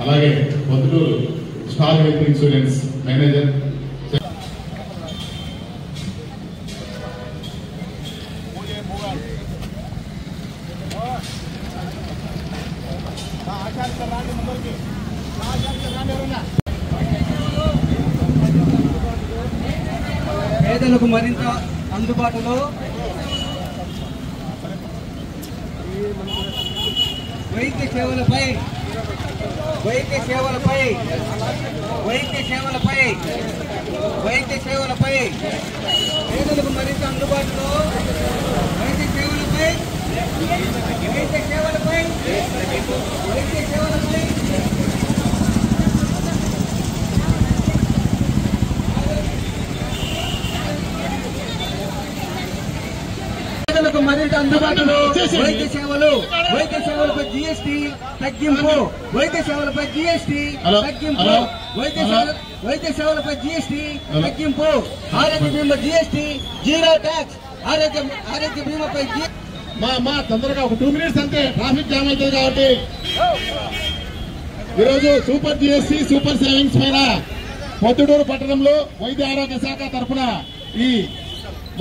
అలాగే Proddatur star health insurance manager పేదలకు మరింత అందుబాటులో వైద్య సేవలపై పేదలకు మరింత అందుబాటులో వైద్య సేవలపై పేదలకు మరింత అందుబాటులో వైద్య సేవలపై జీఎస్టీ తగ్గింపు వైద్య సేవలపై జీఎస్టీ తగ్గింపు ఆరోగ్య బీమా జీఎస్టీ జీరో ట్యాక్స్ ఆరోగ్య బీమాపై మా తొందరగా ఒక 2 minutes అంతే ట్రాఫిక్ జామ్ అవుతుంది కాబట్టి ఈరోజు సూపర్ జిఎస్టీ సూపర్ సేవింగ్స్ పైన పొద్దుటూరు పట్టణంలో వైద్య ఆరోగ్య శాఖ తరఫున ఈ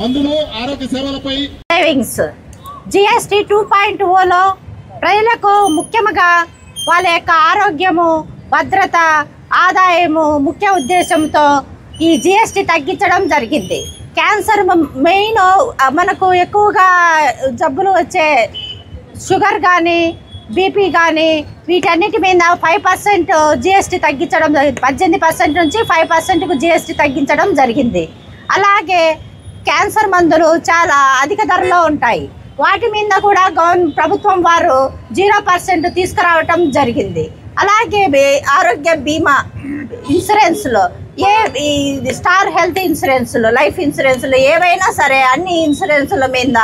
మందులు ఆరోగ్య సేవలపై సేవింగ్స్ జిఎస్టీ 2.0లో ప్రజలకు ముఖ్యంగా వాళ్ళ యొక్క ఆరోగ్యము భద్రత ఆదాయము ముఖ్య ఉద్దేశంతో ఈ జిఎస్టీ తగ్గించడం జరిగింది. క్యాన్సర్ మెయిన్ మనకు ఎక్కువగా జబ్బులు వచ్చే షుగర్ కానీ బీపీ కానీ వీటన్నిటి మీద 5% జిఎస్టీ తగ్గించడం జరిగింది. 18% నుంచి 5%కు జిఎస్టీ తగ్గించడం జరిగింది. అలాగే క్యాన్సర్ మందులు చాలా అధిక ధరలో ఉంటాయి. వాటి మీద కూడా ప్రభుత్వం వారు 0% తీసుకురావటం జరిగింది. అలాగే ఆరోగ్య బీమా ఇన్సూరెన్స్లో స్టార్ హెల్త్ ఇన్సూరెన్స్లో లైఫ్ ఇన్సూరెన్స్లో ఏవైనా సరే అన్ని ఇన్సూరెన్స్ల మీద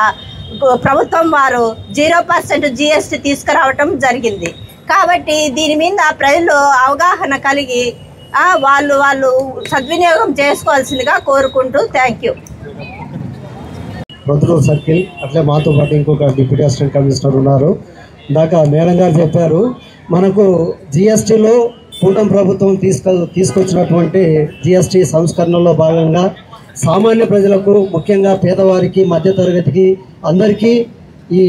ప్రభుత్వం వారు 0% జిఎస్టీ తీసుకురావటం జరిగింది. కాబట్టి దీని మీద ప్రజలు అవగాహన కలిగి వాళ్ళు సద్వినియోగం చేసుకోవాల్సిందిగా కోరుకుంటూ థ్యాంక్ యూ. పొద్దుటూరు సర్కిల్ అట్లే మాతో పాటు ఇంకొక డిప్యూటీ అసిస్టెంట్ కమిషనర్ ఉన్నారు. ఇందాక మేడం గారు చెప్పారు, మనకు జిఎస్టీలో కూటమి ప్రభుత్వం తీసుకొచ్చినటువంటి జిఎస్టీ సంస్కరణలో భాగంగా సామాన్య ప్రజలకు ముఖ్యంగా పేదవారికి మధ్యతరగతికి అందరికీ ఈ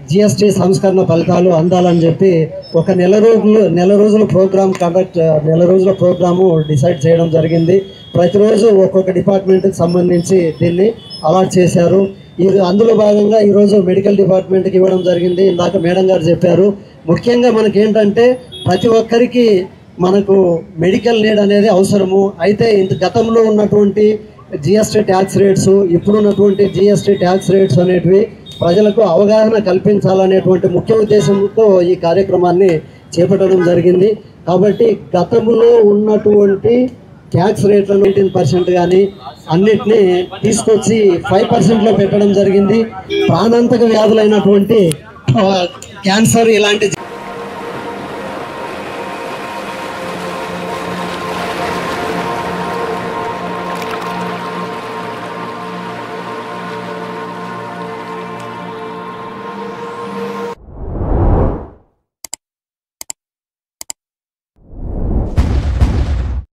జిఎస్టీ సంస్కరణ ఫలితాలు అందాలని చెప్పి ఒక నెల రోజుల ప్రోగ్రాము డిసైడ్ చేయడం జరిగింది. ప్రతిరోజు ఒక్కొక్క డిపార్ట్మెంట్కి సంబంధించి దీన్ని అలాట్ చేశారు. అందులో భాగంగా ఈరోజు మెడికల్ డిపార్ట్మెంట్కి ఇవ్వడం జరిగింది. ఇందాక మేడం గారు చెప్పారు, ముఖ్యంగా మనకేంటంటే ప్రతి ఒక్కరికి మనకు మెడికల్ నీడ్ అనేది అవసరము. అయితే గతంలో ఉన్నటువంటి జిఎస్టీ ట్యాక్స్ రేట్స్ ఇప్పుడున్నటువంటి జిఎస్టీ ట్యాక్స్ రేట్స్ అనేటివి ప్రజలకు అవగాహన కల్పించాలనేటువంటి ముఖ్య ఉద్దేశంతో ఈ కార్యక్రమాన్ని చేపట్టడం జరిగింది. కాబట్టి గతంలో ఉన్నటువంటి ట్యాక్స్ రేట్లను 18% కానీ అన్నిటినీ తీసుకొచ్చి 5%లో పెట్టడం జరిగింది. ప్రాణాంతక వ్యాధులైనటువంటి క్యాన్సర్ ఇలాంటి